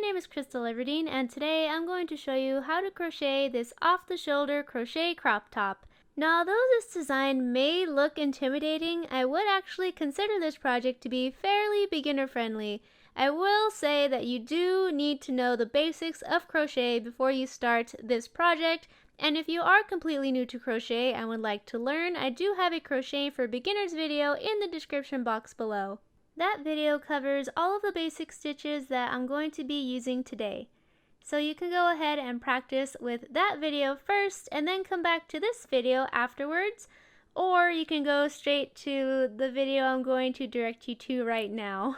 name is Krystal Everdeen, and today I'm going to show you how to crochet this off-the-shoulder crochet crop top. Now, although this design may look intimidating, I would actually consider this project to be fairly beginner-friendly. I will say that you do need to know the basics of crochet before you start this project, and if you are completely new to crochet and would like to learn, I do have a Crochet for Beginners video in the description box below. That video covers all of the basic stitches that I'm going to be using today. So you can go ahead and practice with that video first and then come back to this video afterwards, or you can go straight to the video I'm going to direct you to right now.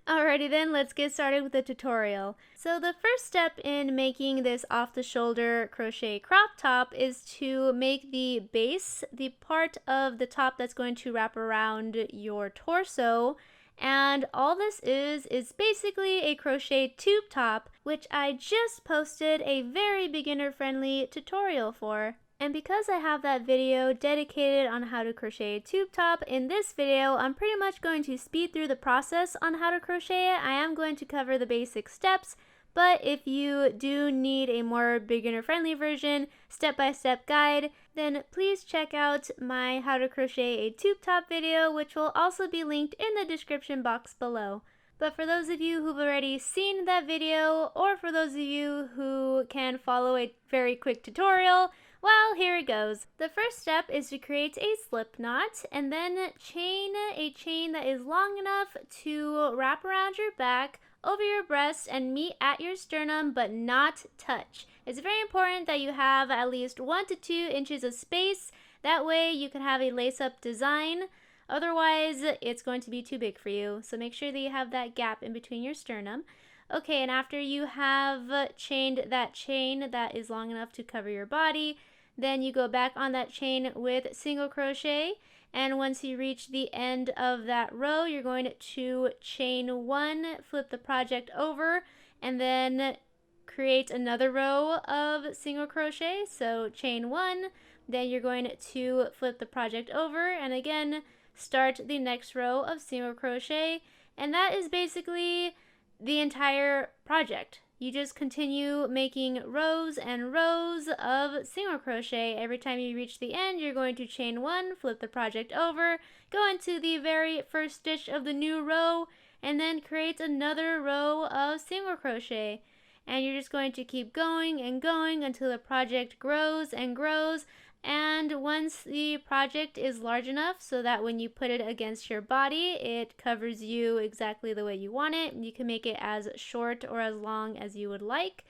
Alrighty then, let's get started with the tutorial. So the first step in making this off-the-shoulder crochet crop top is to make the base, the part of the top that's going to wrap around your torso. And all this is basically a crochet tube top, which I just posted a very beginner-friendly tutorial for. And because I have that video dedicated on how to crochet a tube top, in this video I'm pretty much going to speed through the process on how to crochet it. I am going to cover the basic steps, but if you do need a more beginner-friendly version, step-by-step guide, then please check out my how to crochet a tube top video, which will also be linked in the description box below. But for those of you who've already seen that video, or for those of you who can follow a very quick tutorial, well, here it goes. The first step is to create a slip knot and then chain a chain that is long enough to wrap around your back, over your breast, and meet at your sternum but not touch. It's very important that you have at least 1 to 2 inches of space. That way you can have a lace-up design. Otherwise, it's going to be too big for you. So make sure that you have that gap in between your sternum. Okay, and after you have chained that chain that is long enough to cover your body, then you go back on that chain with single crochet, and once you reach the end of that row, you're going to chain 1, flip the project over, and then create another row of single crochet. So chain 1, then you're going to flip the project over, and again start the next row of single crochet, and that is basically the entire project. You just continue making rows and rows of single crochet. Every time you reach the end, you're going to chain 1, flip the project over, go into the very first stitch of the new row, and then create another row of single crochet. And you're just going to keep going and going until the project grows and grows. And once the project is large enough so that when you put it against your body, it covers you exactly the way you want it, you can make it as short or as long as you would like.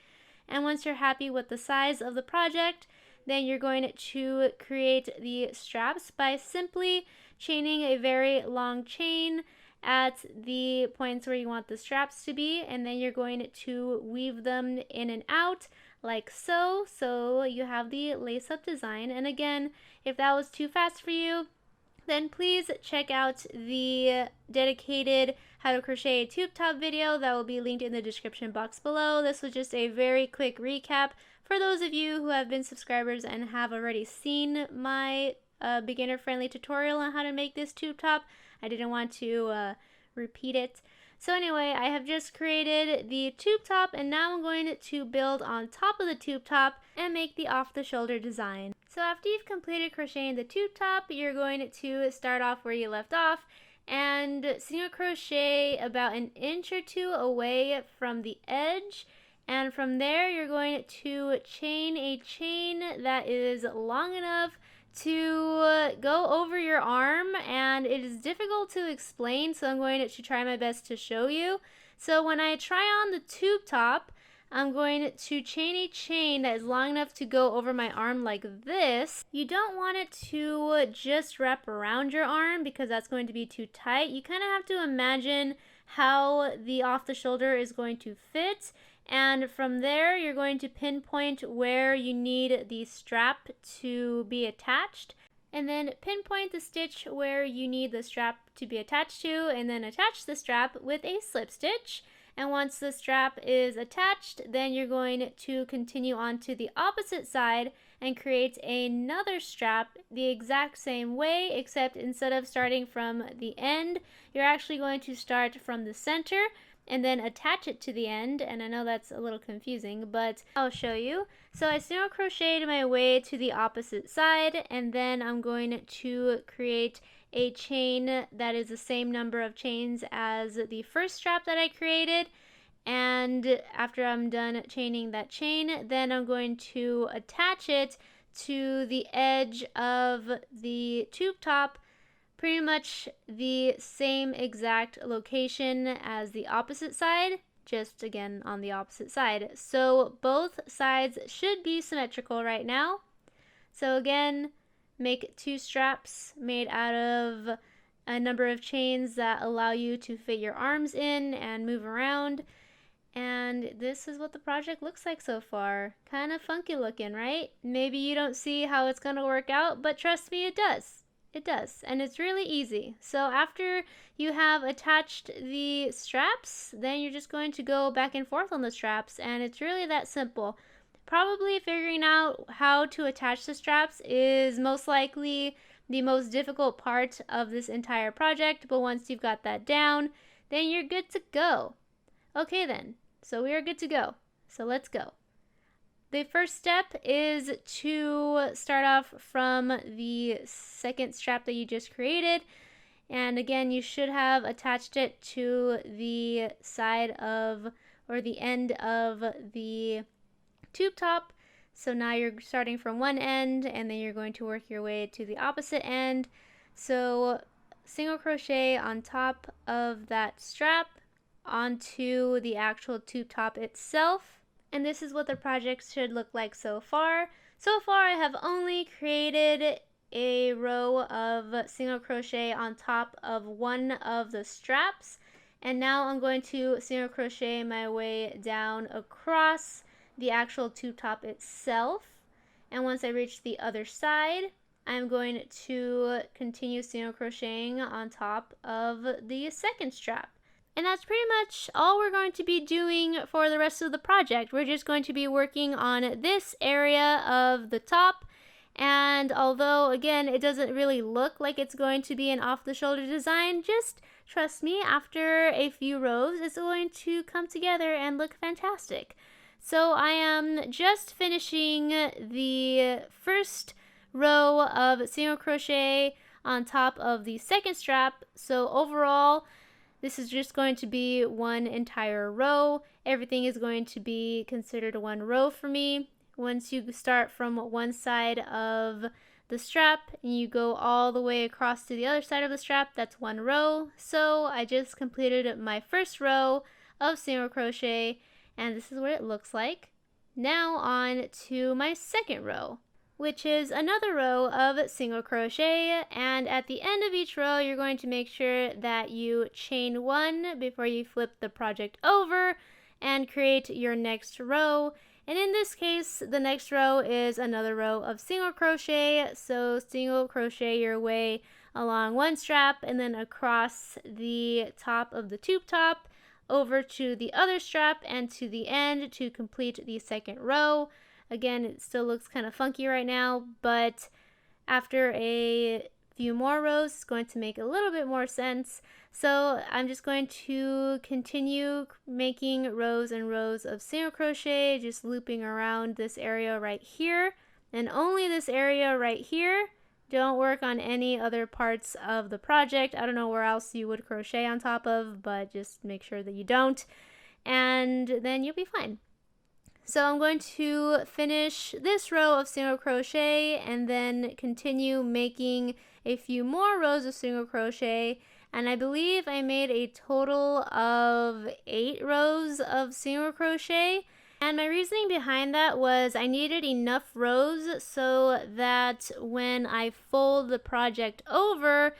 And once you're happy with the size of the project, then you're going to create the straps by simply chaining a very long chain at the points where you want the straps to be, and then you're going to weave them in and out like so, so you have the lace-up design. And again, if that was too fast for you, then please check out the dedicated how to crochet a tube top video that will be linked in the description box below. This was just a very quick recap for those of you who have been subscribers and have already seen my beginner-friendly tutorial on how to make this tube top. I didn't want to repeat it. So anyway, I have just created the tube top, and now I'm going to build on top of the tube top and make the off-the-shoulder design. So after you've completed crocheting the tube top, you're going to start off where you left off and single crochet about 1 inch or 2 away from the edge. And from there, you're going to chain a chain that is long enough to go over your arm, and it is difficult to explain, so I'm going to try my best to show you. So when I try on the tube top, I'm going to chain a chain that is long enough to go over my arm like this. You don't want it to just wrap around your arm because that's going to be too tight. You kind of have to imagine how the off the shoulder is going to fit. And from there, you're going to pinpoint where you need the strap to be attached, and then pinpoint the stitch where you need the strap to be attached to, and then attach the strap with a slip stitch. And once the strap is attached, then you're going to continue on to the opposite side and create another strap the exact same way, except instead of starting from the end, you're actually going to start from the center. and then attach it to the end. And I know that's a little confusing, but I'll show you. So I single crocheted my way to the opposite side, and then I'm going to create a chain that is the same number of chains as the first strap that I created. And after I'm done chaining that chain, then I'm going to attach it to the edge of the tube top, pretty much the same exact location as the opposite side, just again on the opposite side. So both sides should be symmetrical right now. So again, make 2 straps made out of a number of chains that allow you to fit your arms in and move around. And this is what the project looks like so far. Kind of funky looking, right? Maybe you don't see how it's going to work out, but trust me, it does. It does, and it's really easy. So after you have attached the straps, then you're just going to go back and forth on the straps, and it's really that simple. Probably figuring out how to attach the straps is most likely the most difficult part of this entire project, but once you've got that down, then you're good to go. Okay then. So we are good to go. So let's go. The first step is to start off from the second strap that you just created. And again, you should have attached it to the side of, or the end of the tube top. So now you're starting from one end, and then you're going to work your way to the opposite end. So single crochet on top of that strap onto the actual tube top itself. And this is what the project should look like so far. So far I have only created a row of single crochet on top of one of the straps, and now I'm going to single crochet my way down across the actual tube top itself. And once I reach the other side, I'm going to continue single crocheting on top of the second strap. And that's pretty much all we're going to be doing for the rest of the project. We're just going to be working on this area of the top. And although, again, it doesn't really look like it's going to be an off-the-shoulder design, just trust me, after a few rows, it's going to come together and look fantastic. So I am just finishing the first row of single crochet on top of the second strap. So overall, this is just going to be one entire row. Everything is going to be considered one row for me. Once you start from one side of the strap and you go all the way across to the other side of the strap, that's one row. So I just completed my first row of single crochet, and this is what it looks like. Now on to my second row, which is another row of single crochet, and at the end of each row you're going to make sure that you chain one before you flip the project over and create your next row. And in this case, the next row is another row of single crochet. So single crochet your way along one strap and then across the top of the tube top over to the other strap and to the end to complete the second row. Again, it still looks kind of funky right now, but after a few more rows, it's going to make a little bit more sense. So I'm just going to continue making rows and rows of single crochet, just looping around this area right here, and only this area right here. Don't work on any other parts of the project. I don't know where else you would crochet on top of, but just make sure that you don't, and then you'll be fine. So I'm going to finish this row of single crochet and then continue making a few more rows of single crochet, and I believe I made a total of 8 rows of single crochet. And my reasoning behind that was I needed enough rows so that when I fold the project over,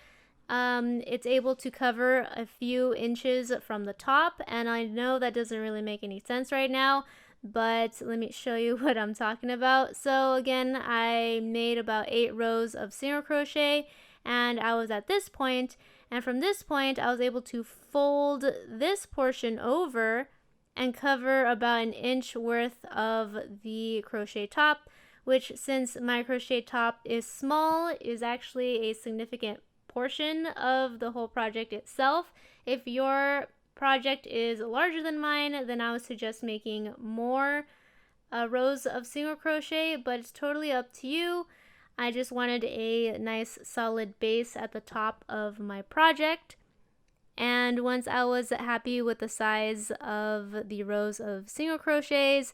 it's able to cover a few inches from the top. And I know that doesn't really make any sense right now, but let me show you what I'm talking about. So again, I made about 8 rows of single crochet, and I was at this point, and from this point I was able to fold this portion over and cover about an inch worth of the crochet top, which, since my crochet top is small, is actually a significant portion of the whole project itself. If your project is larger than mine, then I would suggest making more rows of single crochet, but it's totally up to you. I just wanted a nice solid base at the top of my project. And once I was happy with the size of the rows of single crochets,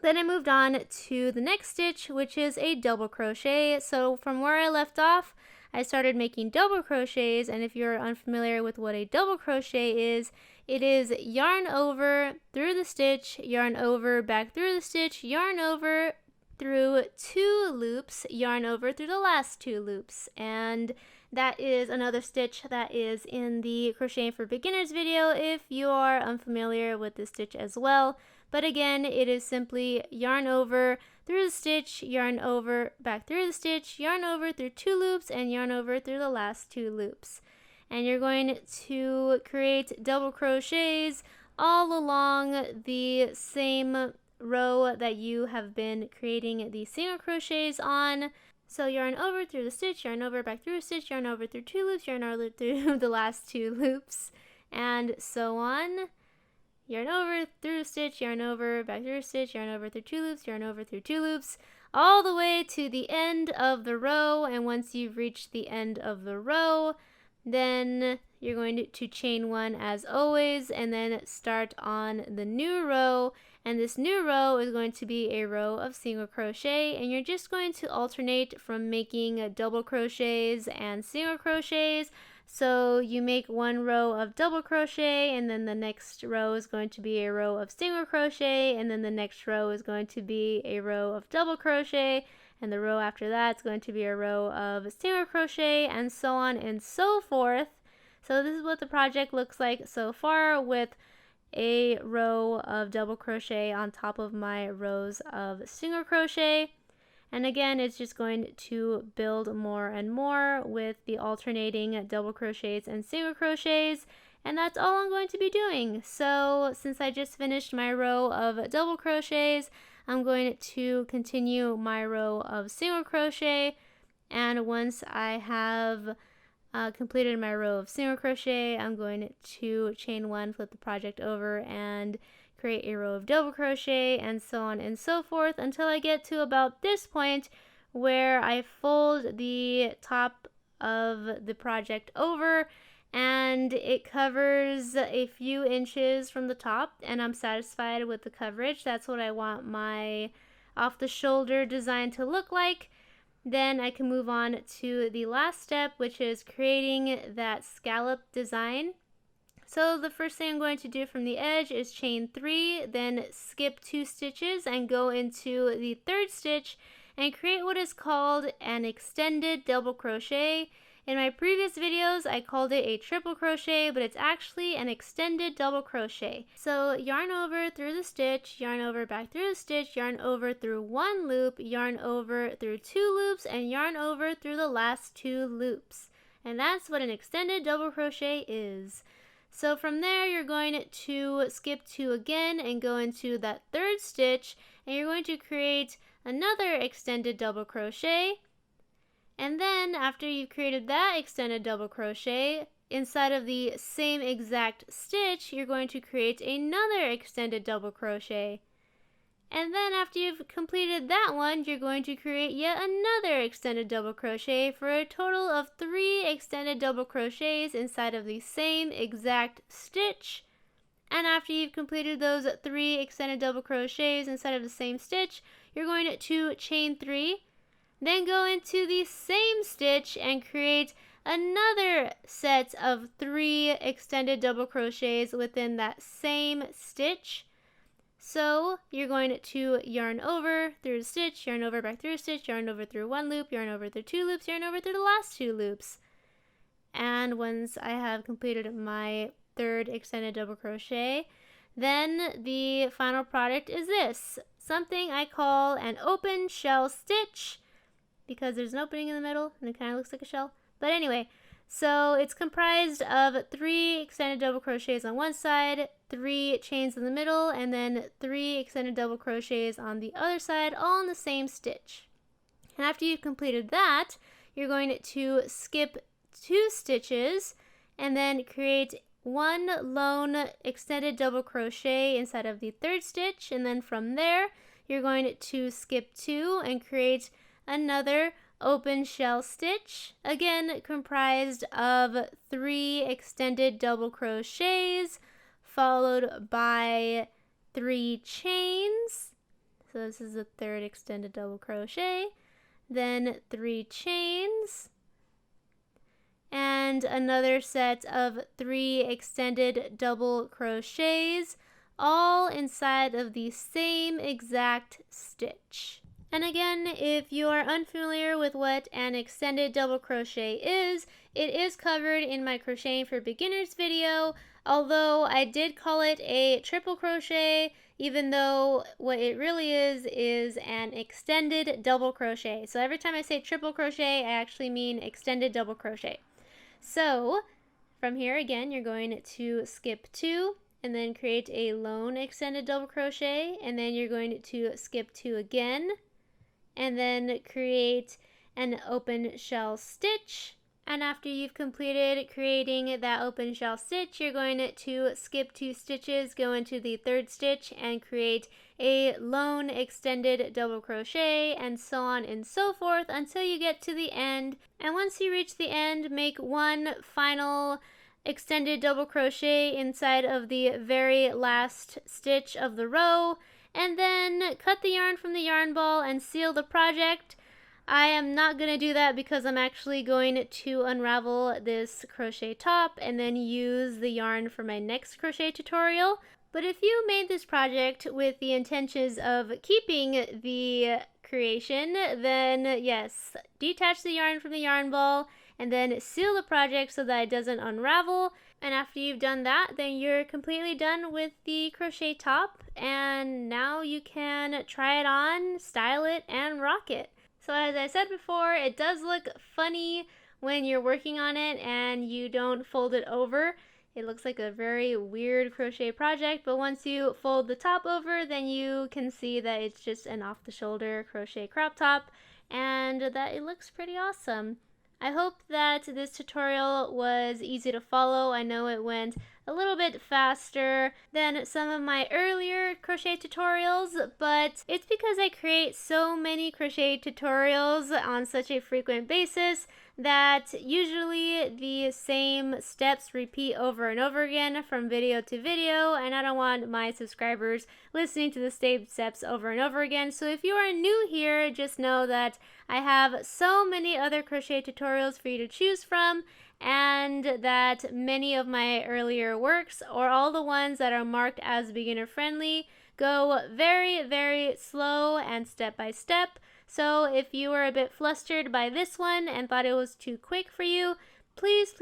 then I moved on to the next stitch, which is a double crochet. So from where I left off, I started making double crochets, and if you're unfamiliar with what a double crochet is, it is yarn over through the stitch, yarn over back through the stitch, yarn over through 2 loops, yarn over through the last 2 loops. And that is another stitch that is in the Crocheting for Beginners video if you are unfamiliar with this stitch as well. But again, it is simply yarn over through the stitch, yarn over back through the stitch, yarn over through 2 loops, and yarn over through the last 2 loops. And you're going to create double crochets all along the same row that you have been creating the single crochets on. So yarn over through the stitch, yarn over back through a stitch, yarn over through 2 loops, yarn over through the last 2 loops, and so on. Yarn over through a stitch, yarn over back through a stitch, yarn over through 2 loops, yarn over through 2 loops, all the way to the end of the row. And once you've reached the end of the row, then you're going to chain 1 as always, and then start on the new row. And this new row is going to be a row of single crochet, and you're just going to alternate from making double crochets and single crochets. So you make 1 row of double crochet, and then the next row is going to be a row of single crochet, and then the next row is going to be a row of double crochet, and the row after that is going to be a row of single crochet, and so on and so forth. So this is what the project looks like so far, with a row of double crochet on top of my rows of single crochet. And again, it's just going to build more and more with the alternating double crochets and single crochets, and that's all I'm going to be doing. So since I just finished my row of double crochets, I'm going to continue my row of single crochet, and once I have completed my row of single crochet, I'm going to chain 1, flip the project over, and create a row of double crochet, and so on and so forth until I get to about this point where I fold the top of the project over and it covers a few inches from the top, and I'm satisfied with the coverage. That's what I want my off the shoulder design to look like. Then I can move on to the last step, which is creating that scallop design. So the first thing I'm going to do from the edge is chain 3, then skip 2 stitches and go into the 3rd stitch and create what is called an extended double crochet. In my previous videos, I called it a triple crochet, but it's actually an extended double crochet. So yarn over through the stitch, yarn over back through the stitch, yarn over through 1 loop, yarn over through 2 loops, and yarn over through the last 2 loops. And that's what an extended double crochet is. So from there, you're going to skip 2 again and go into that 3rd stitch, and you're going to create another extended double crochet. And then after you've created that extended double crochet, inside of the same exact stitch, you're going to create another extended double crochet. And then after you've completed that one, you're going to create yet another extended double crochet for a total of 3 extended double crochets inside of the same exact stitch. And after you've completed those 3 extended double crochets inside of the same stitch, you're going to chain 3, then go into the same stitch and create another set of 3 extended double crochets within that same stitch. So you're going to yarn over through the stitch, yarn over back through a stitch, yarn over through 1 loop, yarn over through 2 loops, yarn over through the last 2 loops. And once I have completed my 3rd extended double crochet, then the final product is this, something I call an open shell stitch, because there's an opening in the middle and it kind of looks like a shell. But anyway, so it's comprised of 3 extended double crochets on one side, 3 chains in the middle, and then 3 extended double crochets on the other side, all in the same stitch. And after you've completed that, you're going to skip 2 stitches and then create one lone extended double crochet inside of the third stitch, and then from there you're going to skip 2 and create another open shell stitch, again comprised of 3 extended double crochets followed by 3 chains. So this is the third extended double crochet, then 3 chains, and another set of 3 extended double crochets, all inside of the same exact stitch. And again, if you are unfamiliar with what an extended double crochet is, it is covered in my Crocheting for Beginners video, although I did call it a triple crochet, even though what it really is an extended double crochet. So every time I say triple crochet, I actually mean extended double crochet. So from here again, you're going to skip 2 and then create a lone extended double crochet, and then you're going to skip 2 again and then create an open shell stitch. And after you've completed creating that open shell stitch, you're going to skip 2 stitches, go into the third stitch and create a lone extended double crochet, and so on and so forth until you get to the end. And once you reach the end, make one final extended double crochet inside of the very last stitch of the row, and then cut the yarn from the yarn ball and seal the project. I am not going to do that because I'm actually going to unravel this crochet top and then use the yarn for my next crochet tutorial. But if you made this project with the intentions of keeping the creation, then yes, detach the yarn from the yarn ball and then seal the project so that it doesn't unravel. And after you've done that, then you're completely done with the crochet top, and now you can try it on, style it, and rock it. So as I said before, it does look funny when you're working on it and you don't fold it over. It looks like a very weird crochet project, but once you fold the top over, then you can see that it's just an off-the-shoulder crochet crop top and that it looks pretty awesome. I hope that this tutorial was easy to follow. I know it went a little bit faster than some of my earlier crochet tutorials, but it's because I create so many crochet tutorials on such a frequent basis that usually the same steps repeat over and over again from video to video, and I don't want my subscribers listening to the same steps over and over again. So if you are new here, just know that I have so many other crochet tutorials for you to choose from, and that many of my earlier works, or all the ones that are marked as beginner friendly, go very, very slow and step by step. So if you were a bit flustered by this one and thought it was too quick for you, please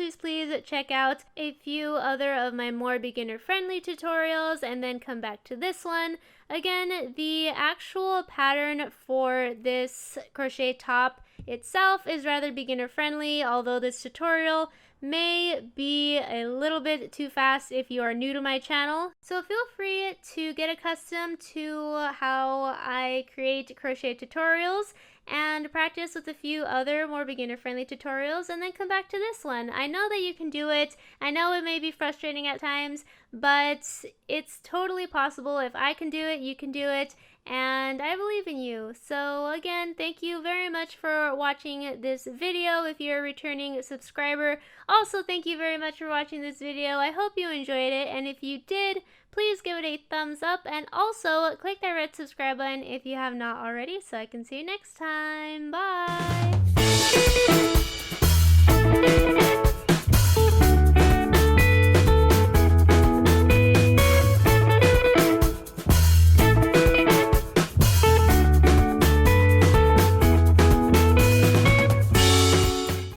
check out a few other of my more beginner friendly tutorials and then come back to this one. Again, the actual pattern for this crochet top itself is rather beginner friendly, although this tutorial may be a little bit too fast if you are new to my channel. So feel free to get accustomed to how I create crochet tutorials and practice with a few other more beginner friendly tutorials and then come back to this one. I know that you can do it. I know it may be frustrating at times, but it's totally possible. If I can do it, you can do it, and I believe in you. So again, thank you very much for watching this video if you're a returning subscriber. Also, thank you very much for watching this video. I hope you enjoyed it, and if you did, please give it a thumbs up, and also click that red subscribe button if you have not already, so I can see you next time. Bye!